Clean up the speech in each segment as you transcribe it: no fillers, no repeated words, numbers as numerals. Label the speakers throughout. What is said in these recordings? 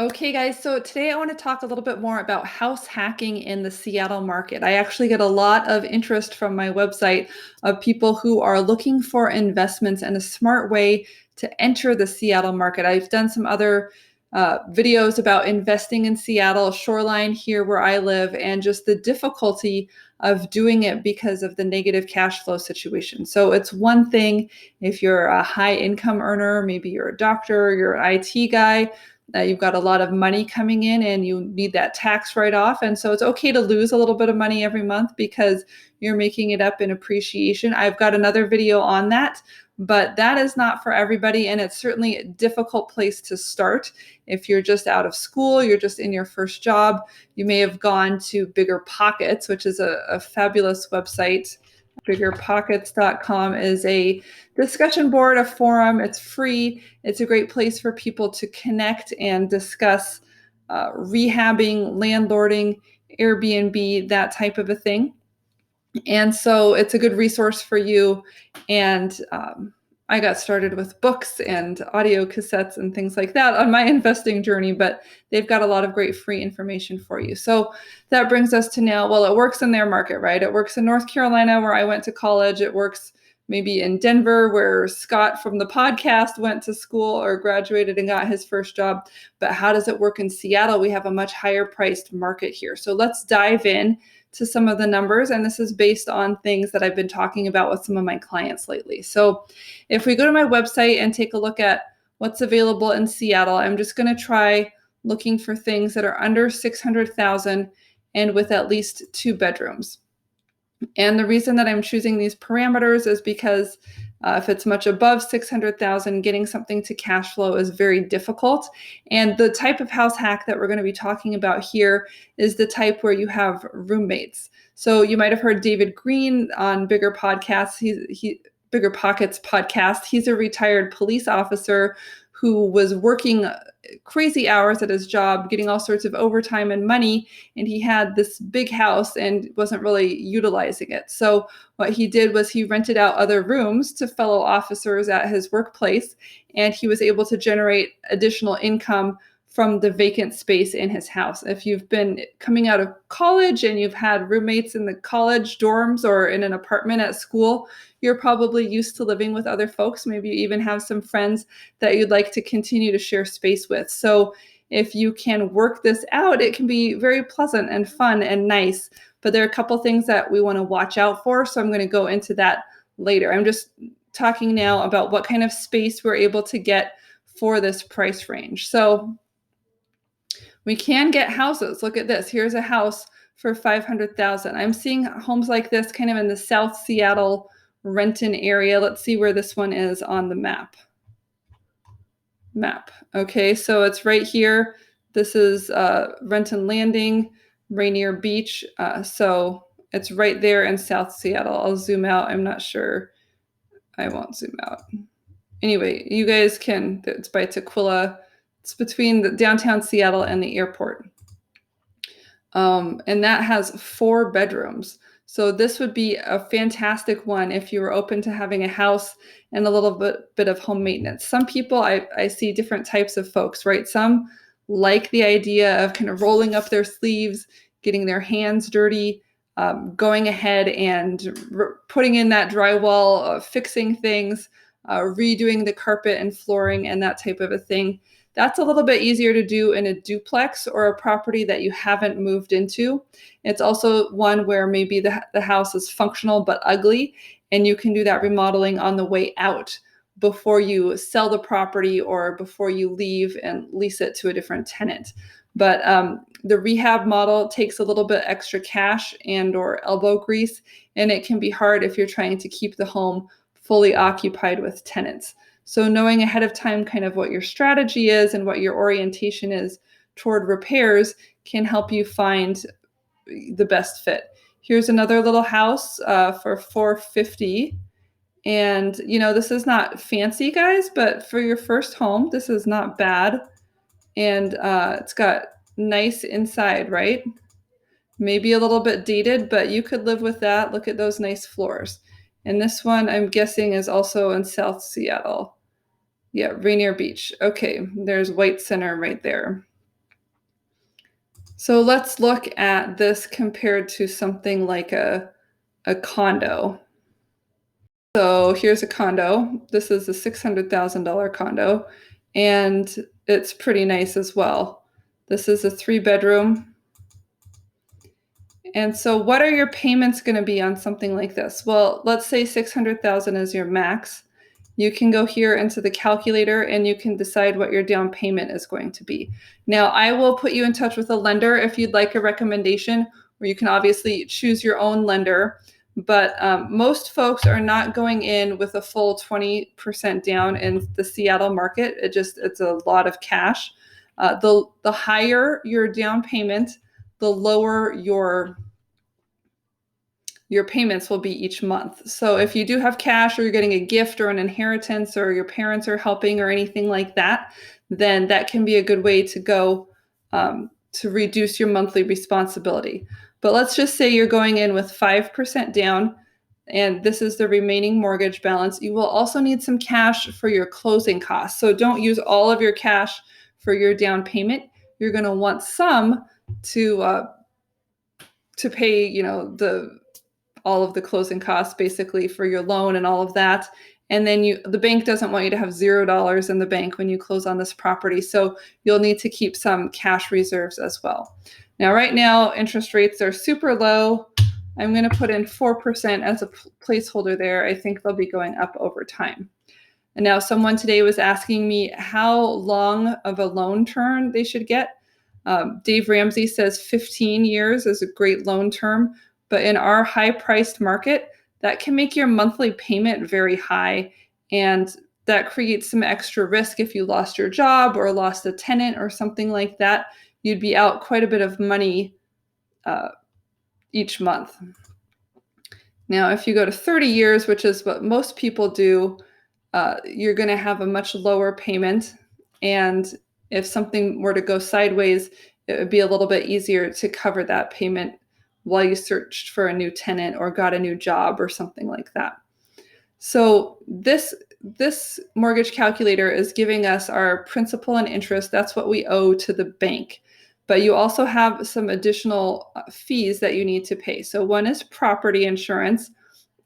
Speaker 1: Okay, guys, so today I want to talk a little bit more about house hacking in the Seattle market. I actually get a lot of interest from my website of people who are looking for investments and a smart way to enter the Seattle market. I've done some other videos about investing in Seattle, shoreline here where I live, and just the difficulty of doing it because of the negative cash flow situation. So it's one thing if you're a high income earner, maybe you're a doctor, you're an IT guy, you've got a lot of money coming in and you need that tax write-off. And so it's okay to lose a little bit of money every month because you're making it up in appreciation. I've got another video on that, but that is not for everybody. And it's certainly a difficult place to start. If you're just out of school, you're just in your first job, you may have gone to Bigger Pockets, which is a fabulous website. Biggerpockets.com is a discussion board, a forum. It's free. It's a great place for people to connect and discuss rehabbing, landlording, Airbnb, that type of a thing. And so it's a good resource for you. And I got started with books and audio cassettes and things like that on my investing journey, but they've got a lot of great free information for you. So that brings us to now, well, it works in their market, right? It works in North Carolina where I went to college. It works maybe in Denver where Scott from the podcast went to school or graduated and got his first job. But how does it work in Seattle? We have a much higher priced market here. So let's dive in to some of the numbers. And this is based on things that I've been talking about with some of my clients lately. So if we go to my website and take a look at what's available in Seattle, I'm just going to try looking for things that are under 600,000 and with at least 2 bedrooms. And the reason that I'm choosing these parameters is because if it's much above 600,000, getting something to cash flow is very difficult. And the type of house hack that we're going to be talking about here is the type where you have roommates. So you might have heard David Green on Bigger Podcasts. Bigger Pockets podcast. He's a retired police officer who was working crazy hours at his job, getting all sorts of overtime and money. And he had this big house and wasn't really utilizing it. So what he did was he rented out other rooms to fellow officers at his workplace. And he was able to generate additional income from the vacant space in his house. If you've been coming out of college and you've had roommates in the college dorms or in an apartment at school, you're probably used to living with other folks. Maybe you even have some friends that you'd like to continue to share space with. So if you can work this out, it can be very pleasant and fun and nice. But there are a couple things that we want to watch out for. So I'm going to go into that later. I'm just talking now about what kind of space we're able to get for this price range. So we can get houses. Look at this. Here's a house for 500,000. I'm seeing homes like this kind of in the South Seattle, Renton area. Let's see where this one is on the map. Okay, so it's right here. This is Renton Landing, Rainier Beach. So it's right there in South Seattle. I'll zoom out. I'm not sure. I won't zoom out. Anyway, you guys can, it's by Tequila. It's between the downtown Seattle and the airport. And that has 4 bedrooms. So this would be a fantastic one if you were open to having a house and a little bit of home maintenance. Some people, I see different types of folks, right? Some like the idea of kind of rolling up their sleeves, getting their hands dirty, going ahead and putting in that drywall, fixing things, redoing the carpet and flooring and that type of a thing. That's a little bit easier to do in a duplex or a property that you haven't moved into. It's also one where maybe the house is functional but ugly, and you can do that remodeling on the way out before you sell the property or before you leave and lease it to a different tenant. But the rehab model takes a little bit extra cash and or elbow grease, and it can be hard if you're trying to keep the home fully occupied with tenants. So knowing ahead of time kind of what your strategy is and what your orientation is toward repairs can help you find the best fit. Here's another little house for $450. And, you know, this is not fancy, guys, but for your first home, this is not bad. And it's got nice inside, right? Maybe a little bit dated, but you could live with that. Look at those nice floors. And this one, I'm guessing, is also in South Seattle. Yeah, Rainier Beach. Okay, there's White Center right there. So let's look at this compared to something like a condo. So here's a condo. This is a $600,000 condo, and it's pretty nice as well. This is a 3-bedroom. And so what are your payments going to be on something like this? Well, let's say 600,000 is your max. You can go here into the calculator and you can decide what your down payment is going to be. Now, I will put you in touch with a lender if you'd like a recommendation, or you can obviously choose your own lender. But most folks are not going in with a full 20% down in the Seattle market. It's a lot of cash. The higher your down payment, the lower your payments will be each month. So if you do have cash, or you're getting a gift or an inheritance, or your parents are helping or anything like that, then that can be a good way to go to reduce your monthly responsibility. But let's just say you're going in with 5% down, and this is the remaining mortgage balance. You will also need some cash for your closing costs. So don't use all of your cash for your down payment. You're going to want some to pay, all of the closing costs basically for your loan and all of that. And then the bank doesn't want you to have $0 in the bank when you close on this property. So you'll need to keep some cash reserves as well. Now, right now, interest rates are super low. I'm going to put in 4% as a placeholder there. I think they'll be going up over time. And now someone today was asking me how long of a loan term they should get. Dave Ramsey says 15 years is a great loan term, but in our high-priced market, that can make your monthly payment very high, and that creates some extra risk if you lost your job or lost a tenant or something like that. You'd be out quite a bit of money each month. Now, if you go to 30 years, which is what most people do, you're going to have a much lower payment, and if something were to go sideways, it would be a little bit easier to cover that payment while you searched for a new tenant or got a new job or something like that. So this mortgage calculator is giving us our principal and interest. That's what we owe to the bank. But you also have some additional fees that you need to pay. So one is property insurance.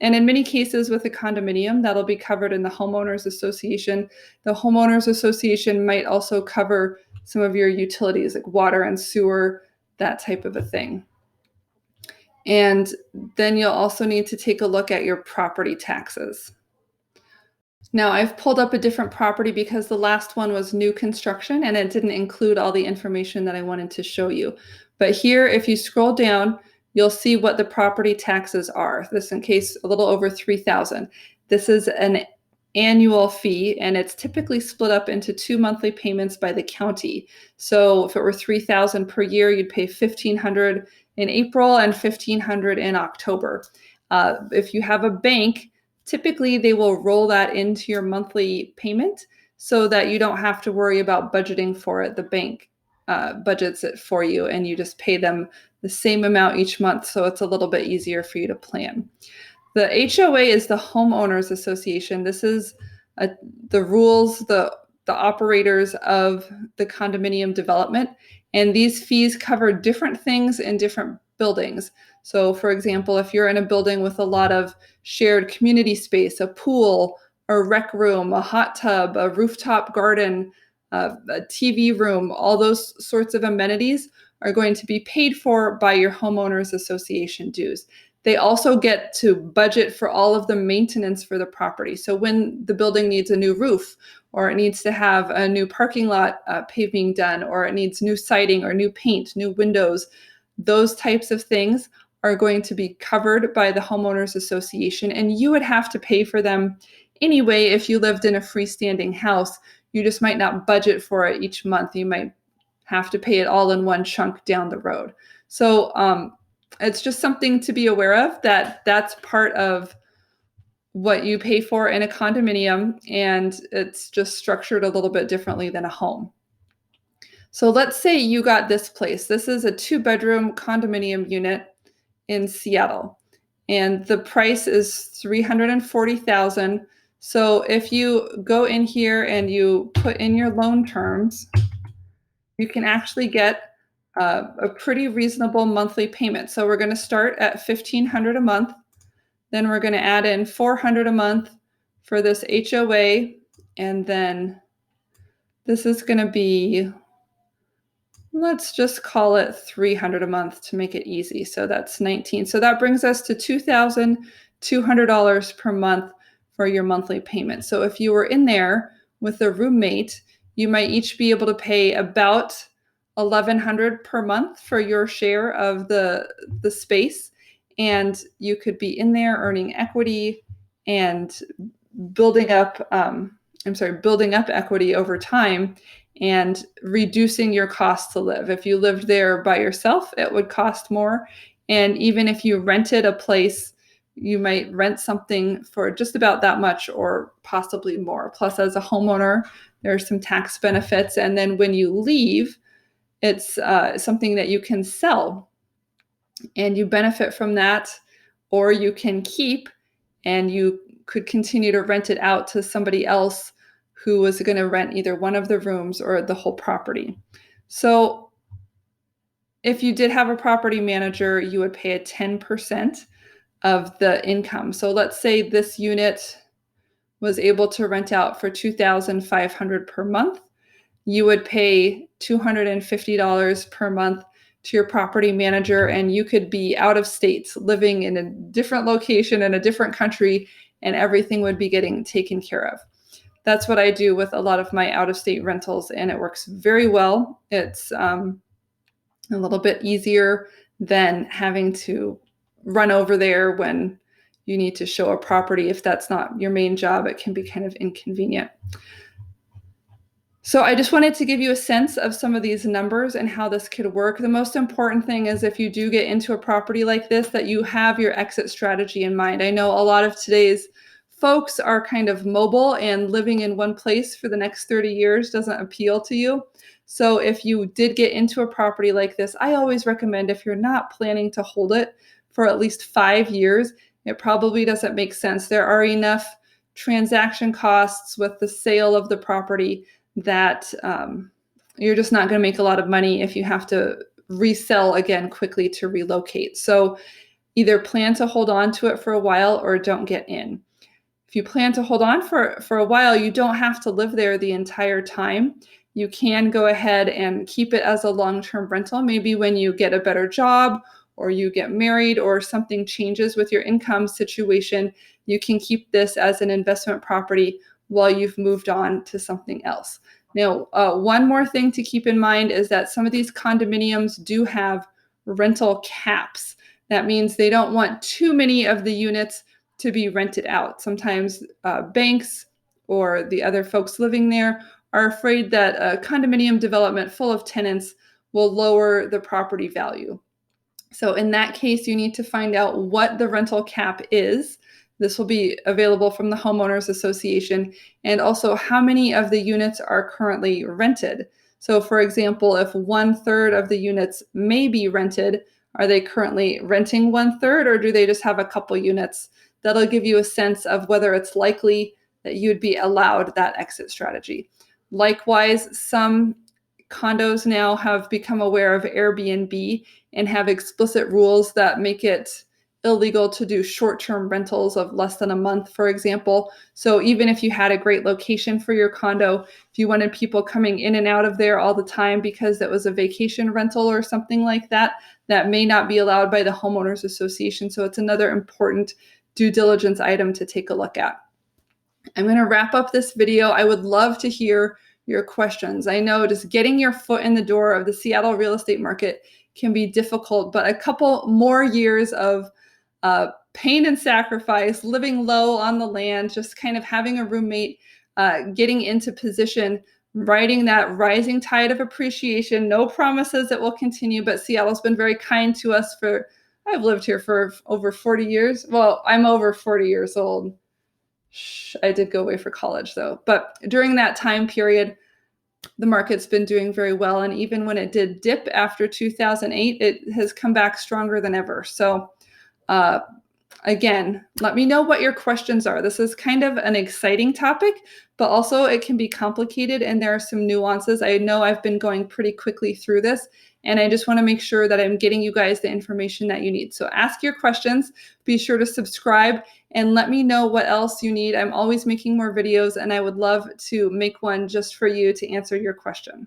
Speaker 1: And in many cases with a condominium, that'll be covered in the homeowners association. The homeowners association might also cover some of your utilities like water and sewer, that type of a thing. And then you'll also need to take a look at your property taxes. Now, I've pulled up a different property because the last one was new construction and it didn't include all the information that I wanted to show you. But here, if you scroll down, you'll see what the property taxes are. This in case a little over $3,000. This is an annual fee, and it's typically split up into 2 monthly payments by the county. So if it were $3,000 per year, you'd pay $1,500 in April and $1,500 in October. If you have a bank, typically they will roll that into your monthly payment so that you don't have to worry about budgeting for it. The bank budgets it for you, and you just pay them the same amount each month, so it's a little bit easier for you to plan. The HOA is the homeowners association. This is the rules, the operators of the condominium development, and these fees cover different things in different buildings. So for example, if you're in a building with a lot of shared community space, a pool, a rec room, a hot tub, a rooftop garden, a TV room, all those sorts of amenities are going to be paid for by your homeowners association dues. They also get to budget for all of the maintenance for the property. So when the building needs a new roof, or it needs to have a new parking lot paving done, or it needs new siding or new paint, new windows, those types of things are going to be covered by the homeowners association, and you would have to pay for them anyway if you lived in a freestanding house. You just might not budget for it each month. You might have to pay it all in one chunk down the road. So it's just something to be aware of, that's part of what you pay for in a condominium, and it's just structured a little bit differently than a home. So let's say you got this place. This is a 2-bedroom condominium unit in Seattle, and the price is $340,000. So if you go in here and you put in your loan terms, you can actually get a pretty reasonable monthly payment. So we're going to start at $1,500 a month. Then we're going to add in $400 a month for this HOA. And then this is going to be, let's just call it $300 a month to make it easy. So that's 19. So that brings us to $2,200 per month for your monthly payment. So if you were in there with a roommate, you might each be able to pay about $1,100 per month for your share of the space. And you could be in there earning equity and building up, building up equity over time and reducing your cost to live. If you lived there by yourself, it would cost more. And even if you rented a place, you might rent something for just about that much or possibly more. Plus, as a homeowner, there are some tax benefits. And then when you leave, it's something that you can sell and you benefit from that, or you can keep and you could continue to rent it out to somebody else who was going to rent either one of the rooms or the whole property. So if you did have a property manager, you would pay a 10% of the income. So let's say this unit was able to rent out for $2,500 per month. You would pay $250 per month to your property manager, and you could be out of state, living in a different location in a different country, and everything would be getting taken care of. That's what I do with a lot of my out-of-state rentals, and it works very well. It's a little bit easier than having to run over there when you need to show a property. If that's not your main job, it can be kind of inconvenient. So I just wanted to give you a sense of some of these numbers and how this could work. The most important thing is if you do get into a property like this, that you have your exit strategy in mind. I know a lot of today's folks are kind of mobile, and living in one place for the next 30 years doesn't appeal to you. So if you did get into a property like this, I always recommend, if you're not planning to hold it for at least 5 years, it probably doesn't make sense. There are enough transaction costs with the sale of the property that you're just not going to make a lot of money if you have to resell again quickly to relocate. So either plan to hold on to it for a while or don't get in. If you plan to hold on for a while, you don't have to live there the entire time. You can go ahead and keep it as a long-term rental. Maybe when you get a better job or you get married or something changes with your income situation, you can keep this as an investment property while you've moved on to something else. Now, one more thing to keep in mind is that some of these condominiums do have rental caps. That means they don't want too many of the units to be rented out. Sometimes banks or the other folks living there are afraid that a condominium development full of tenants will lower the property value. So in that case, you need to find out what the rental cap is. This will be available from the Homeowners Association, and also how many of the units are currently rented. So for example, if 1/3 of the units may be rented, are they currently renting 1/3, or do they just have a couple units? That'll give you a sense of whether it's likely that you'd be allowed that exit strategy. Likewise, some condos now have become aware of Airbnb and have explicit rules that make it illegal to do short-term rentals of less than a month, for example. So even if you had a great location for your condo, if you wanted people coming in and out of there all the time because it was a vacation rental or something like that, that may not be allowed by the Homeowners Association. So it's another important due diligence item to take a look at. I'm going to wrap up this video. I would love to hear your questions. I know just getting your foot in the door of the Seattle real estate market can be difficult, but a couple more years of pain and sacrifice, living low on the land, just kind of having a roommate, getting into position, riding that rising tide of appreciation. No promises it will continue, but Seattle's been very kind to us I've lived here for over 40 years. Well, I'm over 40 years old. I did go away for college though. But during that time period, the market's been doing very well. And even when it did dip after 2008, it has come back stronger than ever. So Again, let me know what your questions are. This is kind of an exciting topic, but also it can be complicated and there are some nuances. I know I've been going pretty quickly through this, and I just want to make sure that I'm getting you guys the information that you need. So ask your questions, be sure to subscribe, and let me know what else you need. I'm always making more videos, and I would love to make one just for you to answer your question.